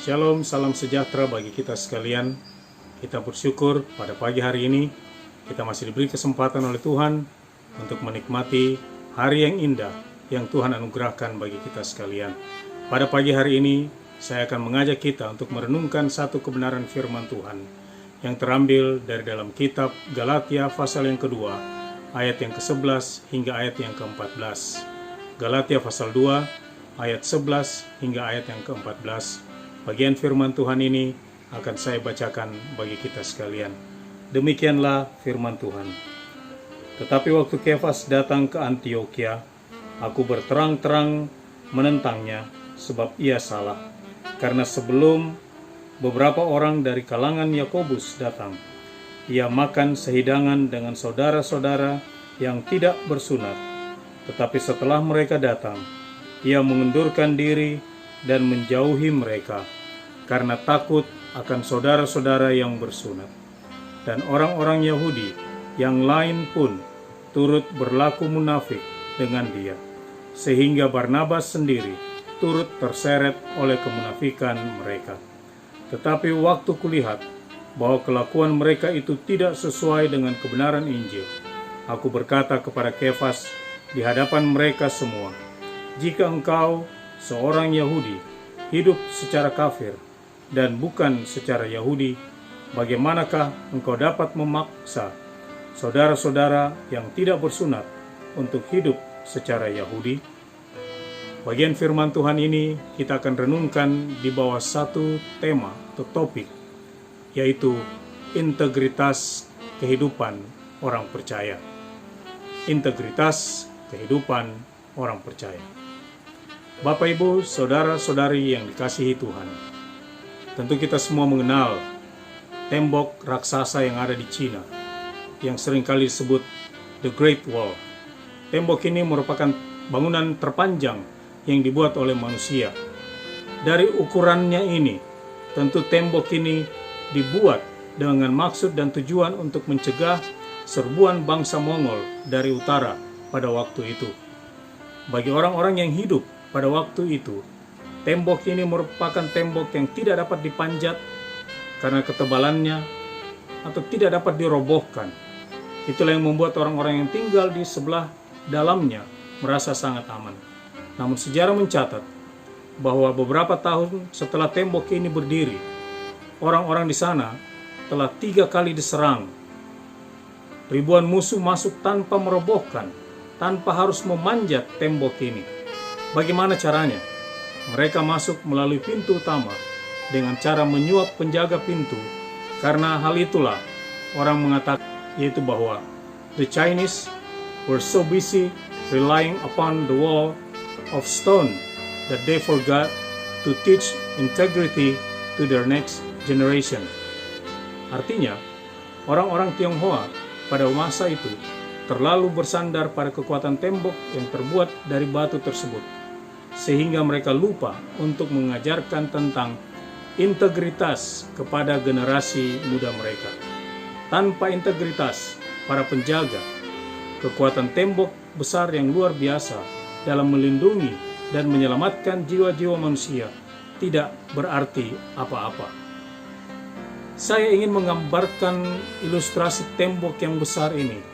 Shalom, salam sejahtera bagi kita sekalian. Kita bersyukur pada pagi hari ini kita masih diberi kesempatan oleh Tuhan untuk menikmati hari yang indah yang Tuhan anugerahkan bagi kita sekalian. Pada pagi hari ini saya akan mengajak kita untuk merenungkan satu kebenaran firman Tuhan yang terambil dari dalam kitab Galatia pasal yang kedua ayat yang ke-11 hingga ayat yang ke-14. Galatia pasal 2 ayat 11 hingga ayat yang ke-14. Bagian firman Tuhan ini akan saya bacakan bagi kita sekalian. Demikianlah firman Tuhan. Tetapi waktu Kefas datang ke Antiokhia, aku berterang-terang menentangnya sebab ia salah. Karena sebelum beberapa orang dari kalangan Yakobus datang, ia makan sehidangan dengan saudara-saudara yang tidak bersunat. Tetapi setelah mereka datang, ia mengundurkan diri dan menjauhi mereka karena takut akan saudara-saudara yang bersunat. Dan orang-orang Yahudi yang lain pun turut berlaku munafik dengan dia, sehingga Barnabas sendiri turut terseret oleh kemunafikan mereka. Tetapi waktu kulihat bahwa kelakuan mereka itu tidak sesuai dengan kebenaran Injil, aku berkata kepada Kefas di hadapan mereka semua, jika engkau seorang Yahudi hidup secara kafir dan bukan secara Yahudi, bagaimanakah engkau dapat memaksa saudara-saudara yang tidak bersunat untuk hidup secara Yahudi? Bagian firman Tuhan ini kita akan renungkan di bawah satu tema atau topik, yaitu integritas kehidupan orang percaya. Integritas kehidupan orang percaya. Bapak, Ibu, saudara-saudari yang dikasihi Tuhan, tentu kita semua mengenal tembok raksasa yang ada di Cina, yang seringkali disebut The Great Wall. Tembok ini merupakan bangunan terpanjang yang dibuat oleh manusia. Dari ukurannya ini, tentu tembok ini dibuat dengan maksud dan tujuan untuk mencegah serbuan bangsa Mongol dari utara pada waktu itu. Bagi orang-orang yang hidup pada waktu itu, tembok ini merupakan tembok yang tidak dapat dipanjat karena ketebalannya atau tidak dapat dirobohkan. Itulah yang membuat orang-orang yang tinggal di sebelah dalamnya merasa sangat aman. Namun sejarah mencatat bahwa beberapa tahun setelah tembok ini berdiri, orang-orang di sana telah 3 kali diserang. Ribuan musuh masuk tanpa merobohkan, tanpa harus memanjat tembok ini. Bagaimana caranya? Mereka masuk melalui pintu utama dengan cara menyuap penjaga pintu. Karena hal itulah orang mengatakan, yaitu bahwa the Chinese were so busy relying upon the wall of stone that they forgot to teach integrity to their next generation. Artinya, orang-orang Tionghoa pada masa itu terlalu bersandar pada kekuatan tembok yang terbuat dari batu tersebut, sehingga mereka lupa untuk mengajarkan tentang integritas kepada generasi muda mereka. Tanpa integritas para penjaga, kekuatan tembok besar yang luar biasa dalam melindungi dan menyelamatkan jiwa-jiwa manusia tidak berarti apa-apa. Saya ingin menggambarkan ilustrasi tembok yang besar ini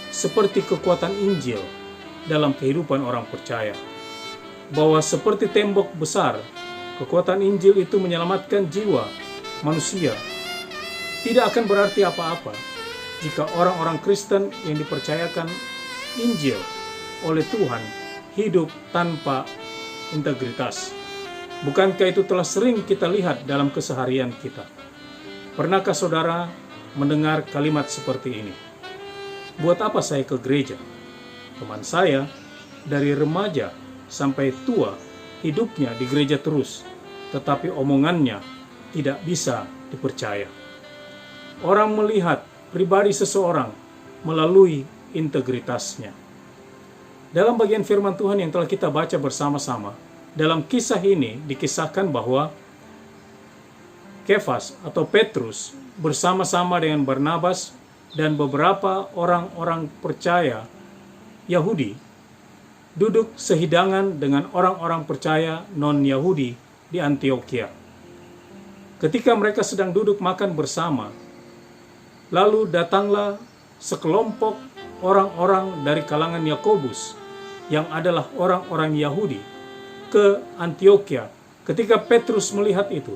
seperti kekuatan Injil dalam kehidupan orang percaya. Bahwa seperti tembok besar, kekuatan Injil itu menyelamatkan jiwa manusia. Tidak akan berarti apa-apa jika orang-orang Kristen yang dipercayakan Injil oleh Tuhan hidup tanpa integritas. Bukankah itu telah sering kita lihat dalam keseharian kita? Pernahkah saudara mendengar kalimat seperti ini? Buat apa saya ke gereja? Teman saya dari remaja sampai tua hidupnya di gereja terus, tetapi omongannya tidak bisa dipercaya. Orang melihat pribadi seseorang melalui integritasnya. Dalam bagian firman Tuhan yang telah kita baca bersama-sama, dalam kisah ini dikisahkan bahwa Kefas atau Petrus bersama-sama dengan Barnabas dan beberapa orang-orang percaya Yahudi duduk sehidangan dengan orang-orang percaya non-Yahudi di Antiokhia. Ketika mereka sedang duduk makan bersama, lalu datanglah sekelompok orang-orang dari kalangan Yakobus yang adalah orang-orang Yahudi ke Antiokhia. Ketika Petrus melihat itu,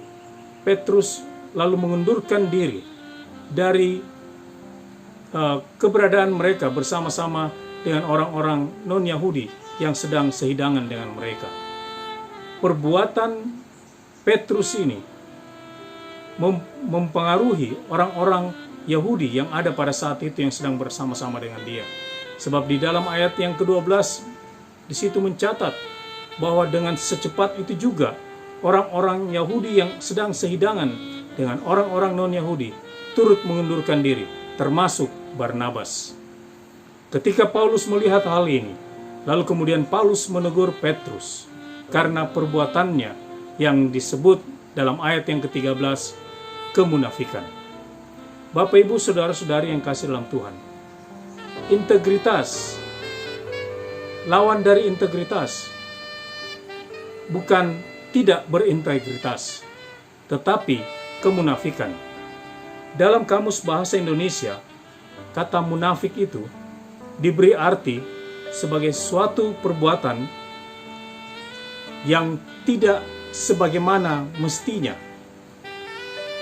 Petrus lalu mengundurkan diri dari keberadaan mereka bersama-sama dengan orang-orang non-Yahudi yang sedang sehidangan dengan mereka. Perbuatan Petrus ini mempengaruhi orang-orang Yahudi yang ada pada saat itu yang sedang bersama-sama dengan dia. Sebab di dalam ayat yang ke-12 di situ mencatat bahwa dengan secepat itu juga orang-orang Yahudi yang sedang sehidangan dengan orang-orang non-Yahudi turut mengundurkan diri, termasuk Barnabas. Ketika Paulus melihat hal ini, lalu kemudian Paulus menegur Petrus karena perbuatannya yang disebut dalam ayat yang ke-13, kemunafikan. Bapak, Ibu, saudara-saudari yang kasih dalam Tuhan, integritas, lawan dari integritas bukan tidak berintegritas, tetapi kemunafikan. Dalam Kamus Bahasa Indonesia, kata munafik itu diberi arti sebagai suatu perbuatan yang tidak sebagaimana mestinya,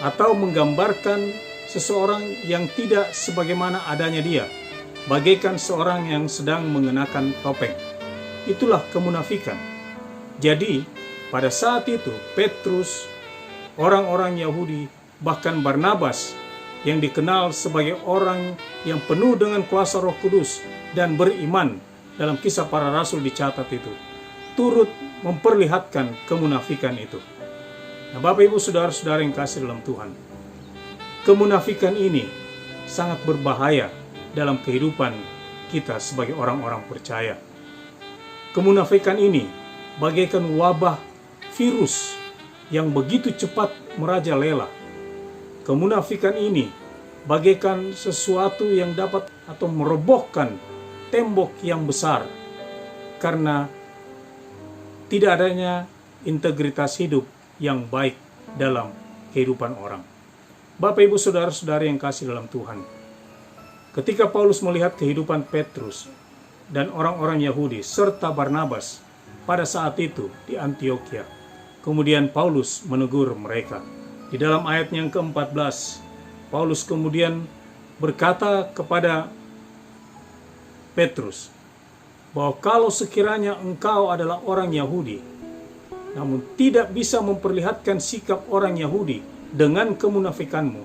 atau menggambarkan seseorang yang tidak sebagaimana adanya dia, bagaikan seorang yang sedang mengenakan topeng. Itulah kemunafikan. Jadi, pada saat itu Petrus, orang-orang Yahudi, bahkan Barnabas yang dikenal sebagai orang yang penuh dengan kuasa Roh Kudus dan beriman, dalam Kisah Para Rasul dicatat itu, turut memperlihatkan kemunafikan itu. Nah, Bapak, Ibu, saudara-saudara yang kasih dalam Tuhan, kemunafikan ini sangat berbahaya dalam kehidupan kita sebagai orang-orang percaya. Kemunafikan ini bagaikan wabah virus yang begitu cepat merajalela. Kemunafikan ini bagaikan sesuatu yang dapat atau merobohkan tembok yang besar karena tidak adanya integritas hidup yang baik dalam kehidupan orang. Bapak, Ibu, saudara-saudari yang kasih dalam Tuhan, ketika Paulus melihat kehidupan Petrus dan orang-orang Yahudi serta Barnabas pada saat itu di Antiokhia, kemudian Paulus menegur mereka. Di dalam ayat yang ke-14, Paulus kemudian berkata kepada Petrus bahwa kalau sekiranya engkau adalah orang Yahudi, namun tidak bisa memperlihatkan sikap orang Yahudi dengan kemunafikanmu,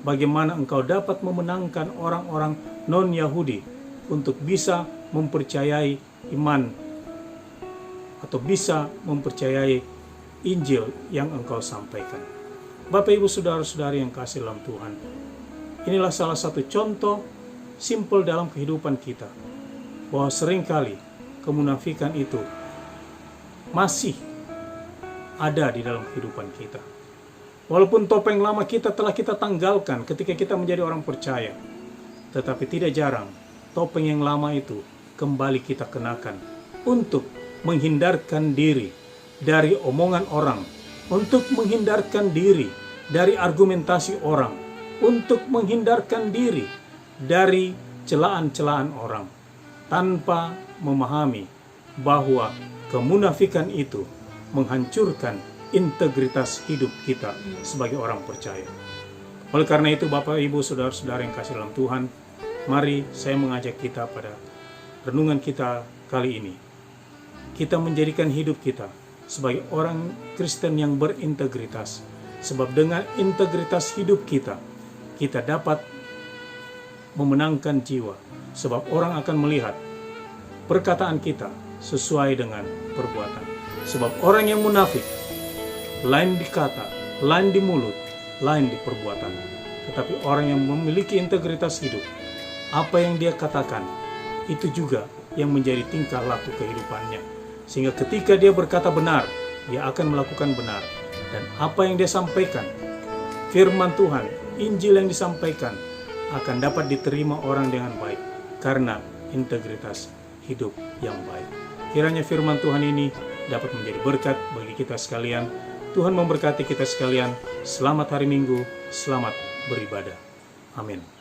bagaimana engkau dapat memenangkan orang-orang non-Yahudi untuk bisa mempercayai iman atau bisa mempercayai Injil yang engkau sampaikan. Bapak, Ibu, saudara-saudari yang kasih dalam Tuhan, inilah salah satu contoh simpel dalam kehidupan kita, bahwa seringkali kemunafikan itu masih ada di dalam kehidupan kita. Walaupun topeng lama kita telah kita tanggalkan ketika kita menjadi orang percaya, tetapi tidak jarang topeng yang lama itu kembali kita kenakan untuk menghindarkan diri dari omongan orang, untuk menghindarkan diri dari argumentasi orang, untuk menghindarkan diri dari celaan-celaan orang, tanpa memahami bahwa kemunafikan itu menghancurkan integritas hidup kita sebagai orang percaya. Oleh karena itu, Bapak, Ibu, saudara-saudara yang kasih dalam Tuhan, mari saya mengajak kita pada renungan kita kali ini. Kita menjadikan hidup kita sebagai orang Kristen yang berintegritas. Sebab dengan integritas hidup kita, kita dapat memenangkan jiwa. Sebab orang akan melihat perkataan kita sesuai dengan perbuatan. Sebab orang yang munafik, lain di kata, lain di mulut, lain di perbuatan. Tetapi orang yang memiliki integritas hidup, apa yang dia katakan, itu juga yang menjadi tingkah laku kehidupannya. Sehingga ketika dia berkata benar, dia akan melakukan benar. Dan apa yang dia sampaikan, firman Tuhan, Injil yang disampaikan, akan dapat diterima orang dengan baik, karena integritas hidup yang baik. Kiranya firman Tuhan ini dapat menjadi berkat bagi kita sekalian, Tuhan memberkati kita sekalian. Selamat hari Minggu, selamat beribadah. Amin.